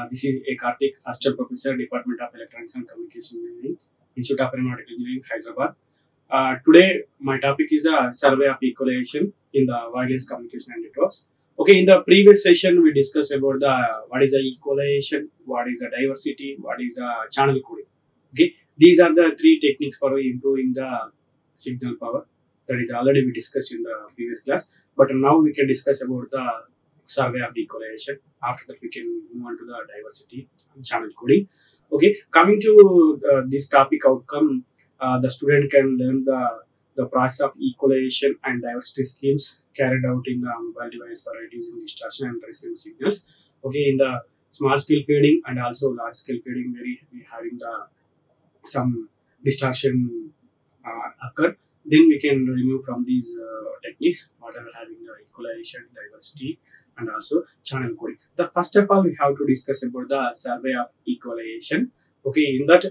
This is a Karthik, Assistant Professor, Department of Electronics and Communication Engineering, Institute of Aeronautical Engineering, Hyderabad. Today, my topic is a survey of equalization in the wireless communication and networks. Okay, in the previous session, we discussed about the what is the equalization, what is the diversity, what is the channel coding. Okay, these are the three techniques for improving the signal power. That is already we discussed in the previous class. But now we can discuss about the survey of the equalization. After that, we can move on to the diversity and channel coding. Okay, coming to this topic outcome, the student can learn the process of equalization and diversity schemes carried out in the mobile device for reducing distortion and receiving signals. Okay, in the small scale fading and also large scale fading, where we having the some distortion occur, then we can remove from these techniques whatever having the equalization, diversity, and also channel coding. The first of all, we have to discuss about the survey of equalization. Okay, in that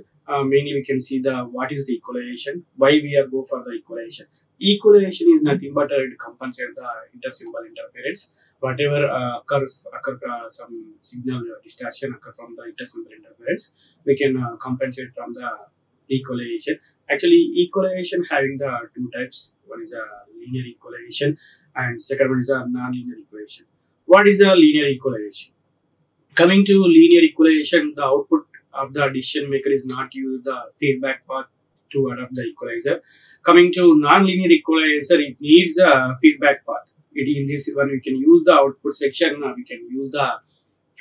mainly we can see the what is the equalization, why we are go for the equalization. Equalization is nothing but to compensate the intersymbol interference. Whatever occur some signal distortion occur from the intersymbol interference, we can compensate from the equalization. Actually, equalization having the two types. One is a linear equalization, and second one is a non-linear equalization. What is a linear equalization? Coming to linear equalization, the output of the decision maker is not use the feedback path to adopt the equalizer. Coming to non-linear equalizer, it needs a feedback path. In this one, we can use the output section, we can use the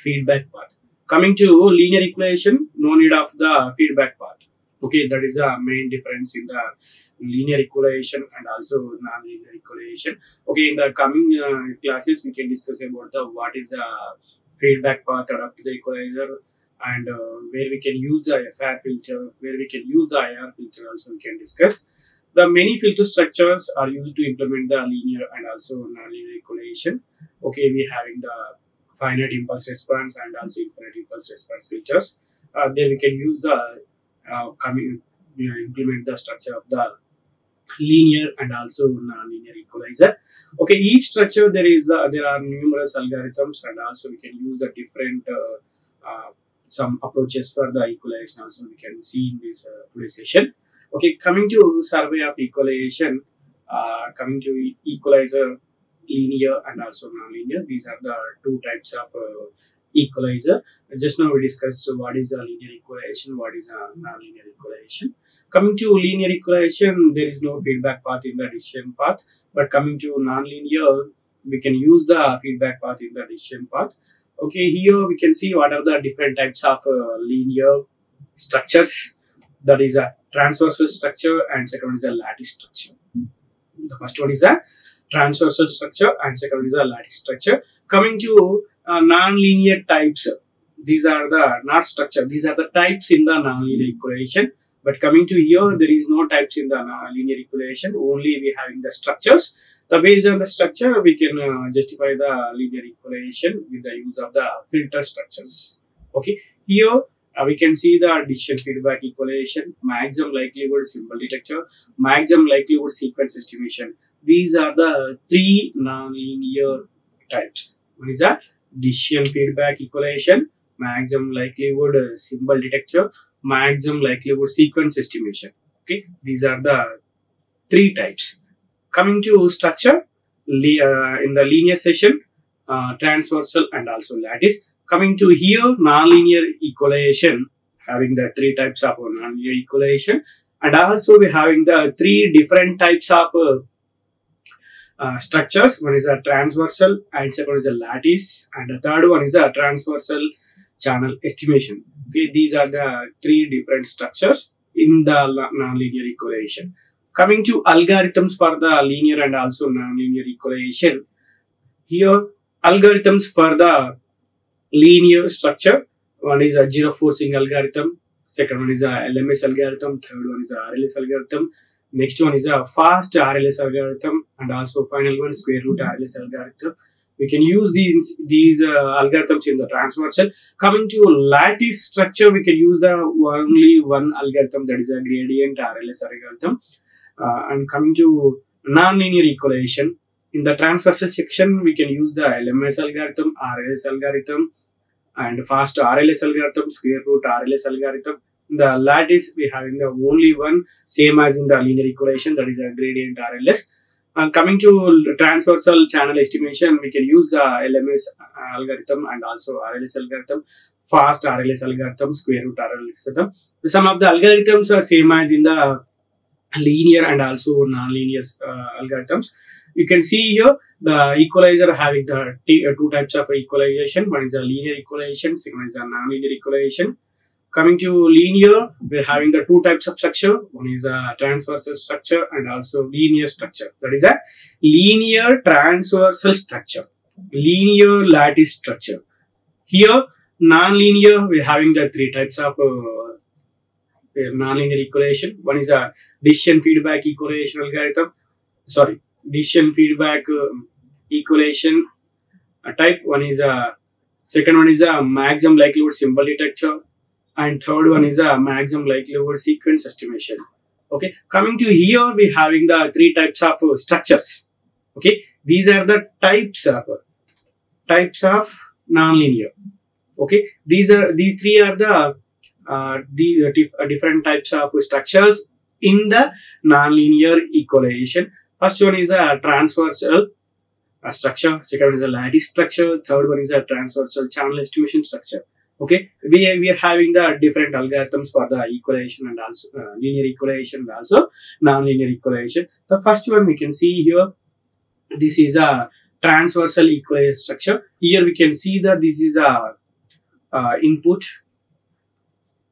feedback path. Coming to linear equalization, no need of the feedback path. Okay, that is the main difference in the linear equalization and also non-linear equalization. Okay, in the coming classes, we can discuss about the what is the feedback path adapted to the equalizer, and where we can use the FR filter, where we can use the IARE filter also we can discuss. The many filter structures are used to implement the linear and also non-linear equalization. Okay, we having the finite impulse response and also infinite impulse response filters. There we can use the implement the structure of the linear and also non-linear equalizer. Okay, each structure there are numerous algorithms, and also we can use the different some approaches for the equalization. Also, we can see in this today's session. Okay, coming to survey of equalization, coming to equalizer, linear and also non-linear. These are the two types of equalizer. Just now we discussed what is a linear equalization, what is a non-linear equalization. Coming to linear equalization, there is no feedback path in the decision path, but coming to non-linear, we can use the feedback path in the decision path. Okay, here we can see what are the different types of linear structures. That is a transversal structure, and second one is a lattice structure. The first one is a transversal structure, and second one is a lattice structure. Coming to non-linear types, these are the not structure. These are the types in the non-linear equation. But coming to here, there is no types in the linear equation. Only we having the structures. The based on the structure, we can justify the linear equation with the use of the filter structures. Okay, here we can see the decision feedback equalization, maximum likelihood symbol detector, maximum likelihood sequence estimation. These are the three non-linear types. One is a decision feedback equalization, maximum likelihood symbol detector, maximum likelihood sequence estimation. Okay, these are the three types. Coming to structure, in the linear session, transversal and also lattice. Coming to here, non-linear equalization, having the three types of non-linear equalization, and also we having the three different types of structures. One is a transversal, and second one is a lattice, and the third one is a transversal channel estimation. Okay, these are the three different structures in the non-linear equalization. Coming to algorithms for the linear and also non-linear equalization, here algorithms for the linear structure, one is a zero forcing algorithm, second one is a LMS algorithm, third one is a RLS algorithm, next one is a fast RLS algorithm, and also final one square root RLS algorithm. We can use these algorithms in the transversal. Coming to lattice structure, we can use the only one algorithm, that is a gradient RLS algorithm. And coming to non-linear equalization, in the transversal section, we can use the LMS algorithm, RLS algorithm, and fast RLS algorithm, square root RLS algorithm. The lattice we having the only one same as in the linear equation, that is a gradient RLS. And coming to transversal channel estimation, we can use the LMS algorithm and also RLS algorithm, fast RLS algorithm, square root RLS algorithm. Some of the algorithms are same as in the linear and also non-linear algorithms. You can see here the equalizer having the two types of equalization. One is a linear equalization, second is a non-linear equalization. Coming to linear, we're having the two types of structure. One is a transversal structure and also linear structure. That is a linear transversal structure, linear lattice structure. Here, non-linear, we're having the three types of non-linear equation. One is a decision feedback equalization algorithm. Sorry, decision feedback equalization type. One is a second one is a maximum likelihood symbol detector, and third one is a maximum likelihood sequence estimation. Okay, coming to here, we having the three types of structures. Okay, these are the types of nonlinear. Okay, these three are the different types of structures in the nonlinear equalization. First one is a transversal structure, second is a lattice structure, third one is a transversal channel estimation structure. Okay, we are having the different algorithms for the equalization and also linear equalization and also nonlinear equalization. The first one we can see here, this is a transversal equalization structure. Here we can see that this is a input.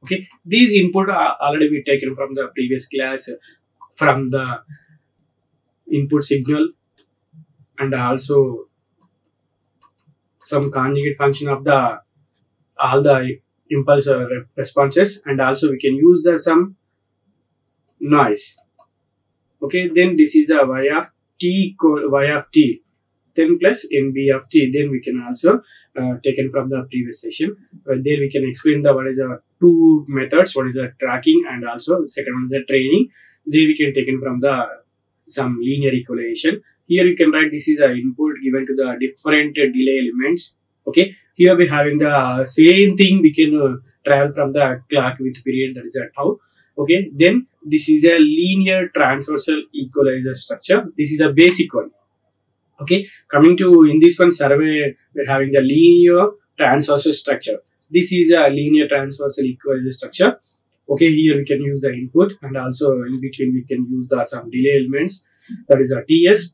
Okay, these input are already we taken from the previous class, from the input signal and also some conjugate function of the all the impulse responses, and also we can use the some noise. Okay, then this is a y of t then plus nb of t. Then we can also taken from the previous session. There we can explain the what is the two methods. What is the tracking and also second one is the training. There we can taken from the some linear equalization. Here you can write this is a input given to the different delay elements. Okay, here we having the same thing. We can travel from the clock with period, that is a tau. Okay, then this is a linear transversal equalizer structure. This is a basic one. Okay, coming to in this one survey, we're having the linear transversal structure. This is a linear transversal equalizer structure. Okay, here we can use the input and also in between we can use the some delay elements, that is a TS,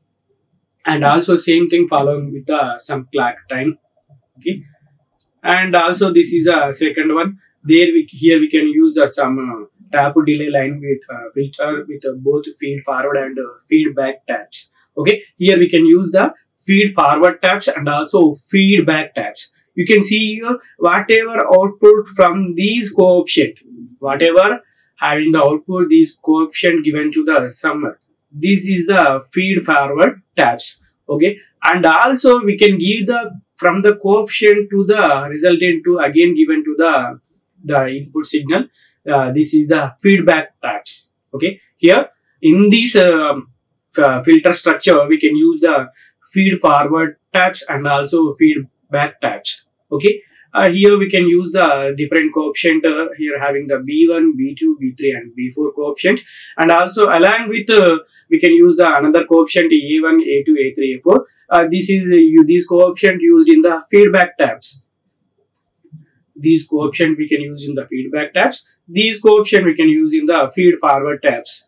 and also same thing following with the some clock time. Okay, and also this is a second one. There here we can use some tap delay line with filter with both feed forward and feedback taps. Okay, here we can use the feed forward taps and also feedback taps. You can see here whatever output from these coefficient, whatever having the output, these coefficient given to the summer. This is the feed forward taps. Okay, and also we can give the from the coefficient to the resultant to again given to the input signal. This is the feedback taps. Okay, here in this filter structure we can use the feed forward taps and also feedback taps. Okay, here we can use the different coefficient. Here having the B1, B2, B3 and B4 coefficient, and also along with we can use the another coefficient A1, A2, A3, A4. This is these coefficient used in the feedback taps. These coefficient we can use in the feedback taps. These coefficient we can use in the feed forward taps.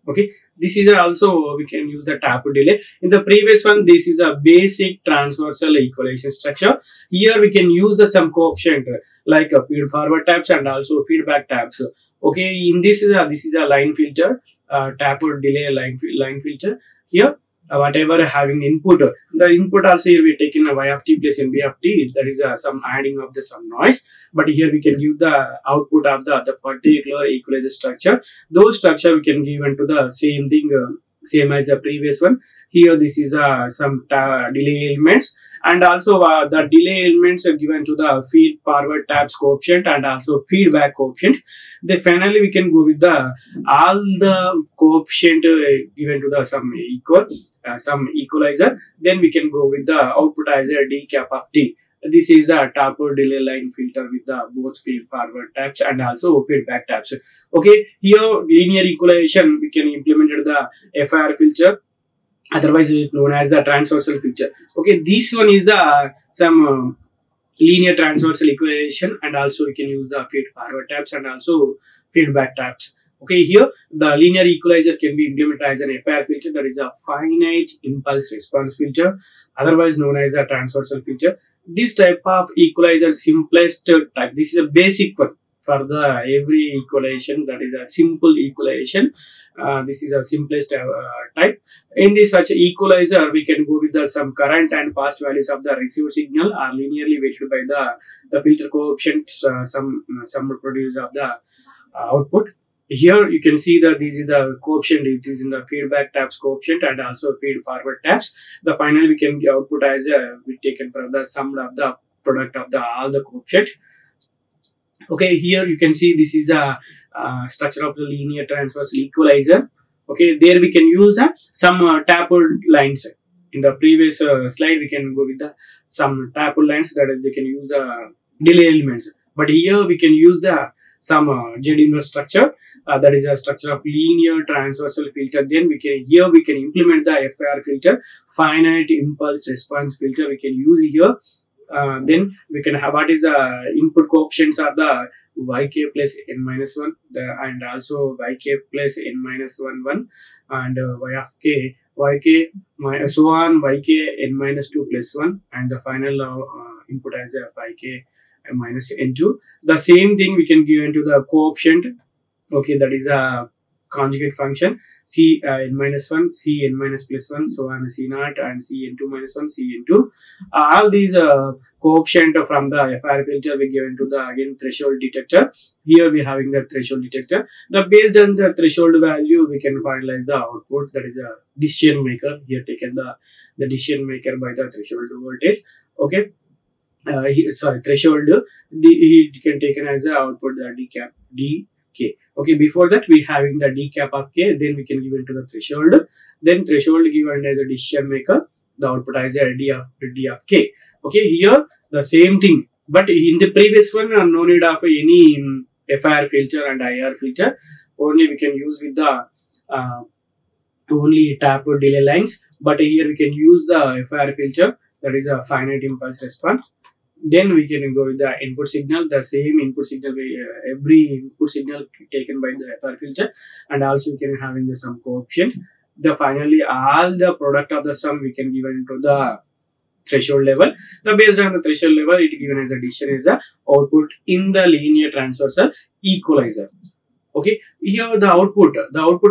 Okay, this is also we can use the tap delay. In the previous one, this is a basic transversal equalization structure. Here we can use the some coefficient like a feed forward taps and also feedback taps. Okay, in this is a line filter, tap delay line filter. Here whatever having input, the input also here we taken a y of t plus nb of t. That is some adding of the some noise. But here we can give the output of the particular equalizer structure. Those structure we can give into the same thing, same as the previous one. Here this is some delay elements, and also the delay elements are given to the feed forward taps coefficient and also feedback coefficient. Then finally we can go with the all the coefficient given to the some equal some equalizer. Then we can go with the output as a d cap of t. This is a taper delay line filter with the both feed forward taps and also feedback taps. Okay, here linear equalization we can implement the FIR filter, otherwise it is known as the transversal filter. Okay, this one is the some linear transversal equation, and also we can use the feed forward taps and also feedback taps. Okay, here the linear equalizer can be implemented as an FIR filter, that is a finite impulse response filter, otherwise known as a transversal filter. This type of equalizer simplest type. This is a basic one for the every equalization, that is a simple equalization. This is a simplest type. In this such equalizer, we can go with the some current and past values of the received signal are linearly weighted by the filter coefficients, some produce of the output. Here you can see that this is the coefficient, it is in the feedback taps coefficient and also feed forward taps. The final we can output as we taken from the sum of the product of the all the coefficients. Okay, here you can see this is a structure of the linear transversal equalizer. Okay, there we can use some tapered lines. In the previous slide, we can go with the some tapered lines, that is, they can use delay elements. But here we can use some Z inverse structure, that is a structure of linear transversal filter. Then we can implement the FIR filter, finite impulse response filter. We can use here. Then we can have what is the input coefficients are the yk plus n minus 1 and also yk plus n minus 1 1 and y of k yk so on yk n minus 2 plus 1 and the final input as a yk minus n2. The same thing we can give into the coefficient. Okay, that is a conjugate function c n minus 1, c n minus plus 1, so on c naught and c n2 minus 1, c n2. All these coefficient from the FIR filter we give into the again threshold detector. Here we having the threshold detector. The based on the threshold value we can finalize the output, that is a decision maker. Here taken the decision maker by the threshold voltage. Okay. Threshold. It can taken as the output the d cap d k. Okay, before that we having the d cap of k, then we can give into the threshold. Then threshold given as a decision maker, the output as a d of k. Okay, here the same thing, but in the previous one no need of any FIR filter and IARE filter. Only we can use with the only tapered delay lines, but here we can use the FIR filter, that is a finite impulse response. Then we can go with the input signal, the same input signal, every input signal taken by the FIR filter, and also we can having the sum coefficient. The finally all the product of the sum we can give into the threshold level. The based on the threshold level, it given as a decision is the output in the linear transversal equalizer. Okay, here the output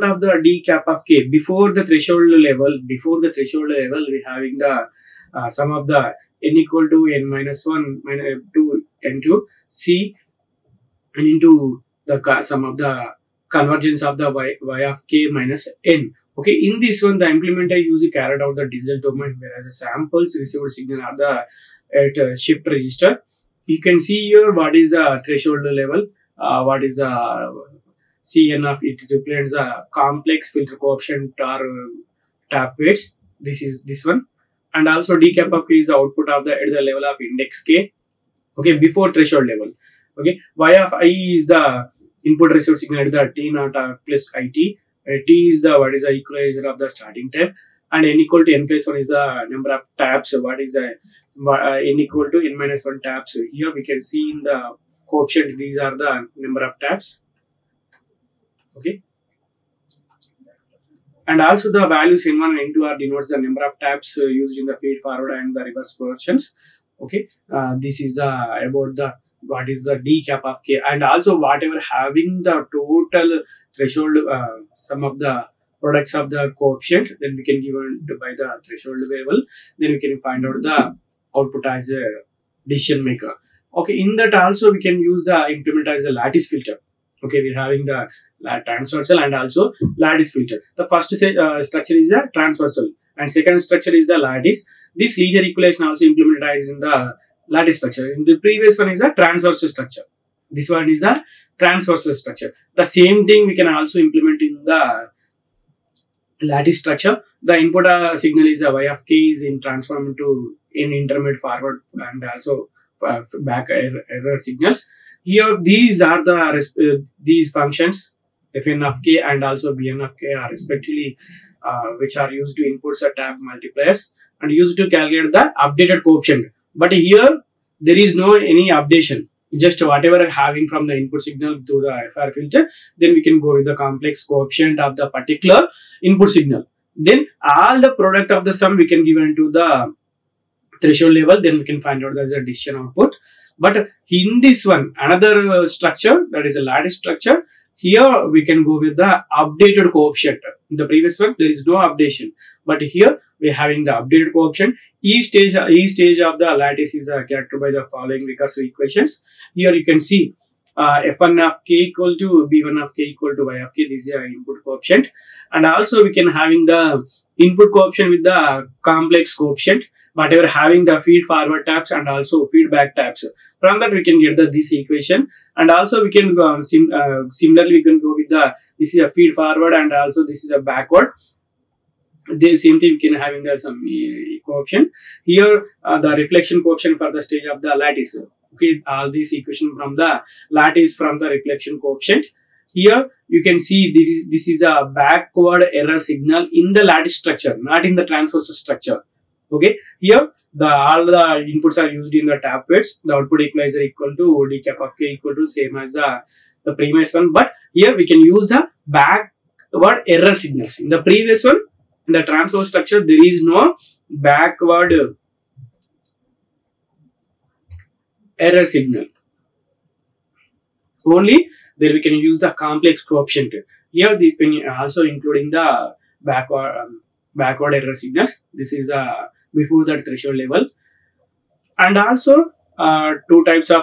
of the d cap of k before the threshold level, we having the sum of the n equal to n minus 1 minus 2 n2 c and into the sum of the convergence of the y of k minus n. Okay, in this one the implementer usually carried out the digital domain, whereas the samples received signal are the at shift register. You can see here what is the threshold level, what is the Cn of it represents a complex filter coefficient or tap weights. This is this one, and also d cap of k is the output of the at the level of index k. Okay, before threshold level. Okay, y of I is the input received signal at the t naught plus it. T is the what is the equalizer of the starting time, and n equal to n plus 1 is the number of taps. What is the n equal to n minus 1 taps? Here we can see in the coefficient these are the number of taps. Okay, and also the values n1 and n2 are denotes the number of taps used in the feed forward and the reverse versions. Okay, this is about the what is the d cap of k, and also whatever having the total threshold some of the products of the coefficient, then we can give it by the threshold level, then we can find out the output as a decision maker. Okay, in that also we can use the implement as a lattice filter. Okay, we're having the transversal and also lattice filter. The first structure is a transversal and second structure is the lattice. This linear equalization also implemented as in the lattice structure. In the previous one is a transversal structure. This one is a transversal structure. The same thing we can also implement in the lattice structure. The input signal is a y of k is in transformed into in intermediate forward and also back error signals. Here these are these functions fn of k and also bn of k are respectively which are used to input a tab multipliers and used to calculate the updated coefficient. But here there is no any updation, just whatever having from the input signal to the FR filter, then we can go with the complex coefficient of the particular input signal. Then all the product of the sum we can give into the threshold level, then we can find out as a decision output. But in this one, another structure, that is a lattice structure, here we can go with the updated coefficient. In the previous one, there is no updation, but here we are having the updated coefficient. Each stage of the lattice is characterized by the following recursive equations. Here you can see f1 of k equal to b1 of k equal to y of k. This is the input coefficient, and also we can having the input coefficient with the complex coefficient, whatever having the feed forward tabs and also feedback tabs. From that we can get this equation, and also we can similarly we can go with the this is a feed forward and also this is a backward. The same thing we can having some coefficient. Here the reflection coefficient for the stage of the lattice. Okay, all these equation from the lattice from the reflection coefficient. Here you can see this is a backward error signal in the lattice structure, not in the transverse structure. Okay, here all the inputs are used in the tab weights. The output equalizer equal to d cap of k equal to same as the previous one, but here we can use the backward error signals. In the previous one, in the transverse structure, there is no backward error signal. Only there we can use the complex coefficient. Here we can also including the backward error signals. This is before that threshold level. And also two types of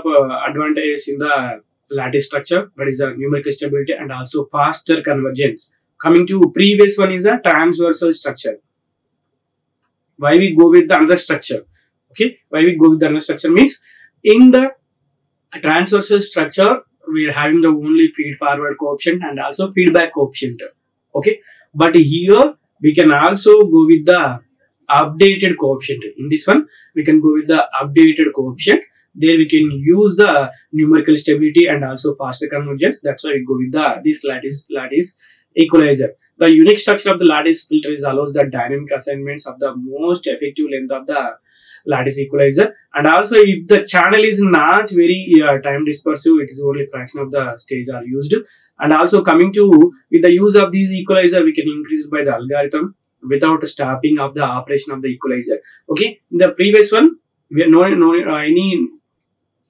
advantages in the lattice structure, that is numerical stability and also faster convergence. Coming to previous one is a transversal structure. Why we go with the other structure? Okay, why we go with the other structure means in the transversal structure we are having the only feed forward coefficient and also feedback coefficient. Okay, but here we can also go with the updated coefficient. In this one we can go with the updated coefficient. There we can use the numerical stability and also faster convergence. That's why we go with this lattice equalizer. The unique structure of the lattice filter is allows the dynamic assignments of the most effective length of the lattice equalizer, and also if the channel is not very time dispersive, it is only fraction of the stage are used. And also coming to with the use of these equalizer, we can increase by the algorithm without stopping of the operation of the equalizer. Okay, in the previous one we are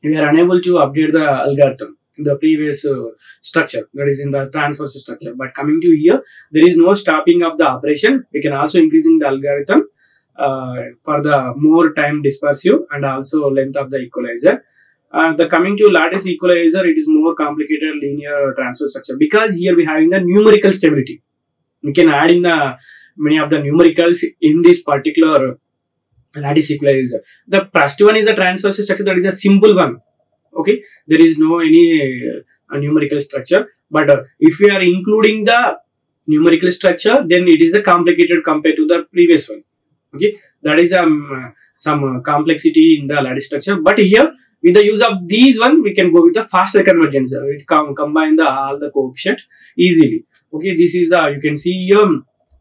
we are unable to update the algorithm in the previous structure, that is in the transverse structure. But coming to here, there is no stopping of the operation. We can also increasing the algorithm for the more time dispersive and also length of the equalizer. The coming to lattice equalizer, it is more complicated linear transfer structure because here we are having the numerical stability. We can add in the many of the numericals in this particular lattice equalizer. The first one is a transverse structure, that is a simple one. Okay, there is no any numerical structure, but if we are including the numerical structure, then it is a complicated compared to the previous one. Okay, that is some complexity in the lattice structure. But here with the use of these one, we can go with the faster convergence. It combine all the coefficient easily. Okay, this is you can see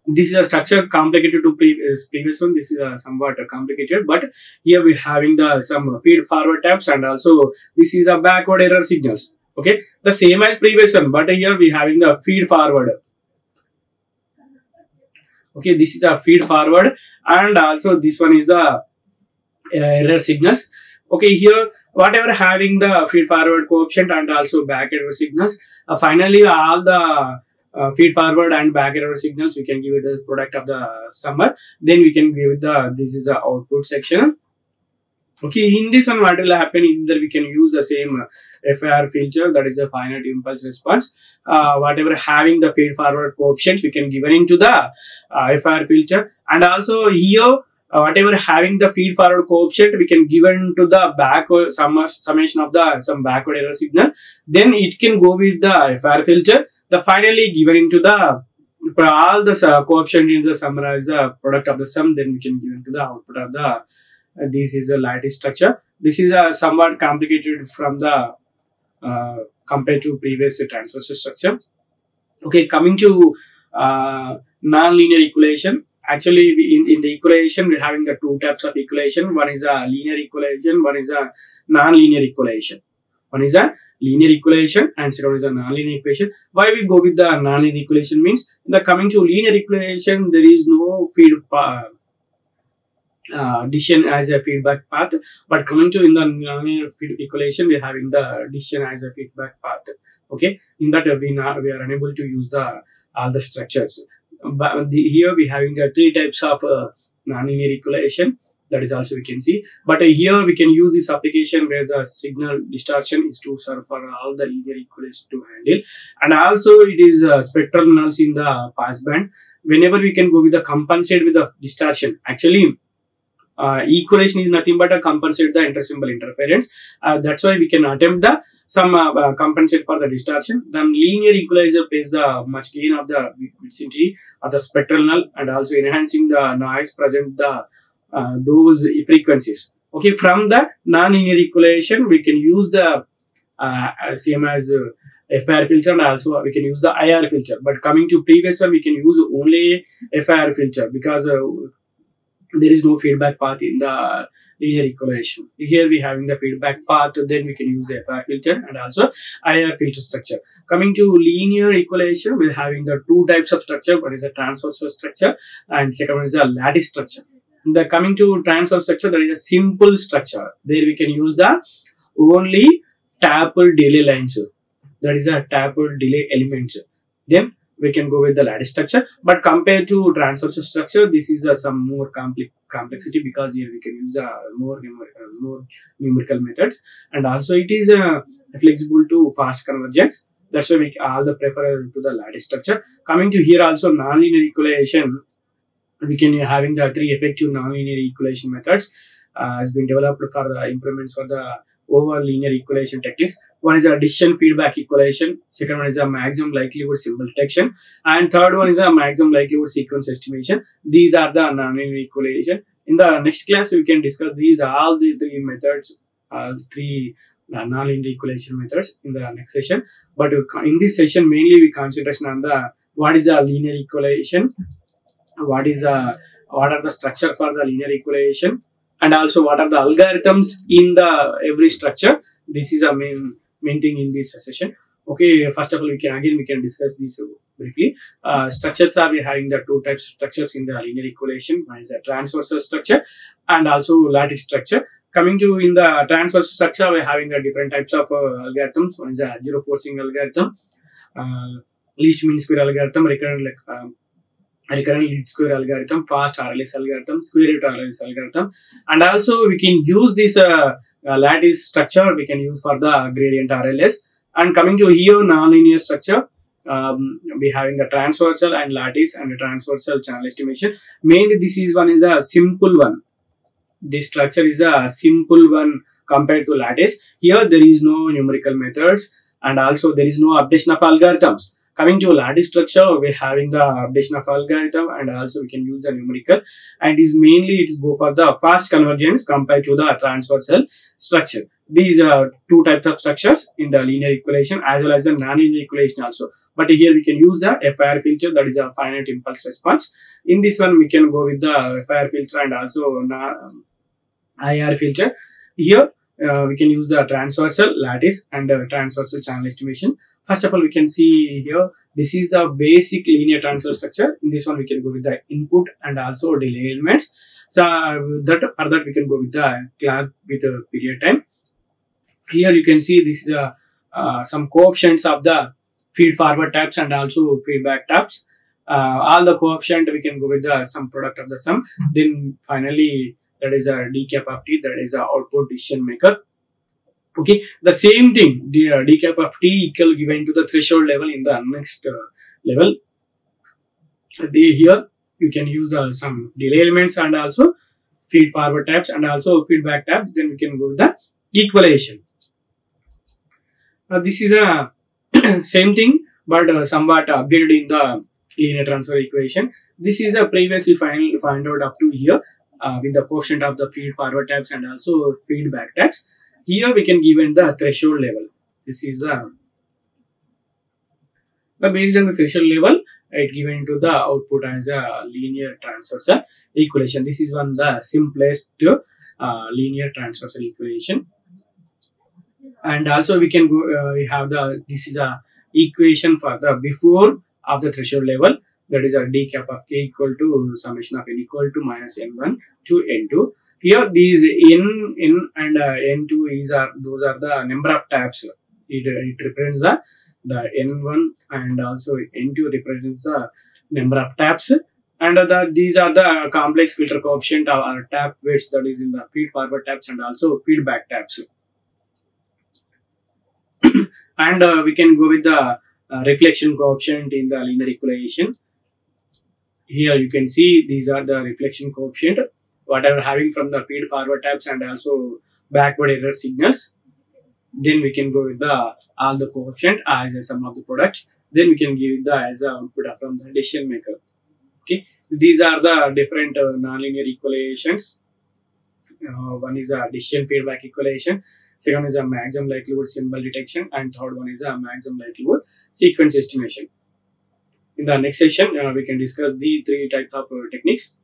this is a structure complicated to previous one. This is somewhat complicated, but here we having some feed forward tabs and also this is a backward error signals. Okay, the same as previous one, but here we having the feed forward. Okay, this is a feed forward and also this one is the error signals. Okay, here whatever having the feed forward coefficient and also back error signals. Finally, all the feed forward and back error signals we can give it the product of the summer. Then we can give it this is the output section. Okay, in this one what will happen is that we can use the same FIR filter, that is a finite impulse response. Whatever having the feed forward coefficient we can give it into the FIR filter, and also here whatever having the feed forward coefficient we can give into the backward summation of the some backward error signal. Then it can go with the FIR filter. The finally given into the all the coefficient in the summarize the product of the sum. Then we can give into the output of the This is a lattice structure. This is somewhat complicated from the compared to previous transversal structure. Okay, coming to non-linear equation. Actually, in the equation, we're having the two types of equation. One is a linear equation, one is a non-linear equation. One is a linear equation and second one is a non-linear equation. Why we go with the non-linear equation means, the coming to linear equation, there is no decision as a feedback path, but coming to in the nonlinear equation, we're having the decision as a feedback path. Okay, in that we are unable to use the all the structures. But here we having the three types of nonlinear equation. That is also we can see. But here we can use this application where the signal distortion is to serve for all the linear equations to handle, and also it is spectral nulls in the passband. Whenever we can go with the compensate with the distortion, actually equation is nothing but a compensate the intersymbol interference. That's why we can attempt the some compensate for the distortion. Then linear equalizer plays the much gain of the vicinity of the spectral null and also enhancing the noise present the those frequencies. Okay, from the non-linear equation we can use the same as FIR filter, and also we can use the IARE filter. But coming to previous one, we can use only FIR filter because there is no feedback path in the linear equation. Here we having the feedback path, then we can use the FIR filter and also IARE filter structure. Coming to linear equation, we're having the two types of structure. One is a transversal structure and second one is a lattice structure. The coming to transversal structure, there is a simple structure. There we can use the only taper delay lines. That is a taper delay elements. Then we can go with the lattice structure. But compared to transversal structure, this is some more complexity because here we can use more numerical methods, and also it is flexible to fast convergence. That's why we all the prefer to the lattice structure. Coming to here also nonlinear equation, we can having the three effective nonlinear equation methods has been developed for the improvements for the over linear equation techniques. One is a decision feedback equation, second one is a maximum likelihood symbol detection, and third one is a maximum likelihood sequence estimation. These are the nonlinear equation. In the next class, we can discuss these all the three methods, three nonlinear equation methods in the next session. But in this session, mainly we concentrate on the what is a linear equation, what are the structure for the linear equation, and also what are the algorithms in the every structure. This is a main thing in this session. Okay, first of all, we can discuss this briefly. Structures are we having the two types of structures in the linear equation. One is a transversal structure and also lattice structure. Coming to in the transversal structure, we are having the different types of algorithms. One is a zero forcing algorithm, least mean square algorithm, recurrent least square algorithm, fast RLS algorithm, square root RLS algorithm, and also we can use this lattice structure we can use for the gradient RLS. And coming to here nonlinear structure, we having the transversal and lattice and the transversal channel estimation. Mainly this is one is a simple one. This structure is a simple one compared to lattice. Here there is no numerical methods and also there is no updation of algorithms. Coming to lattice structure, we're having the updation of algorithm and also we can use the numerical, and is mainly it is go for the fast convergence compared to the transversal structure. These are two types of structures in the linear equation as well as the non-linear equation also. But here we can use the FIR filter, that is a finite impulse response. In this one we can go with the FIR filter and also IARE filter. Here we can use the transversal, lattice and transversal channel estimation. First of all, we can see here, this is the basic linear transversal structure. In this one, we can go with the input and also delay elements. So for that we can go with the clock with the period time. Here you can see this is some coefficients of the feed forward taps and also feedback taps. All the coefficient we can go with the sum product of the sum. Then finally, that is a d cap of t, that is a output decision maker. Okay, the same thing, the d cap of t equal given to the threshold level in the next level. Here you can use some delay elements and also feed forward taps and also feedback taps. Then we can go with the equalization. This is a same thing but somewhat updated in the linear transfer equation. This is a previously find out up to here. with the quotient of the feed forward taps and also feedback taps. Here we can give in the threshold level. This is based on the threshold level, it given to the output as a linear transversal equation. This is one the simplest linear transversal equation. And also we can go, we have the, this is a equation for the before of the threshold level, that is a d cap of k equal to summation of n equal to minus n1 to n2. Here these n and n2 is are, those are the number of taps. It represents the n1 and also n2 represents the number of taps, and these are the complex filter coefficient or tap weights, that is in the feed forward taps and also feedback taps. And we can go with the reflection coefficient in the linear equalization. Here you can see these are the reflection coefficient whatever having from the feed forward taps and also backward error signals. Then we can go with the all the coefficient as a sum of the products. Then we can give the as a output from the decision maker. Okay, these are the different nonlinear equations. One is a decision feedback equation, second is a maximum likelihood symbol detection, and third one is a maximum likelihood sequence estimation. In the next session, we can discuss these three types of techniques.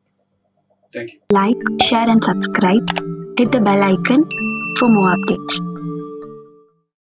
Thank you. Like, share and subscribe. Hit the bell icon for more updates.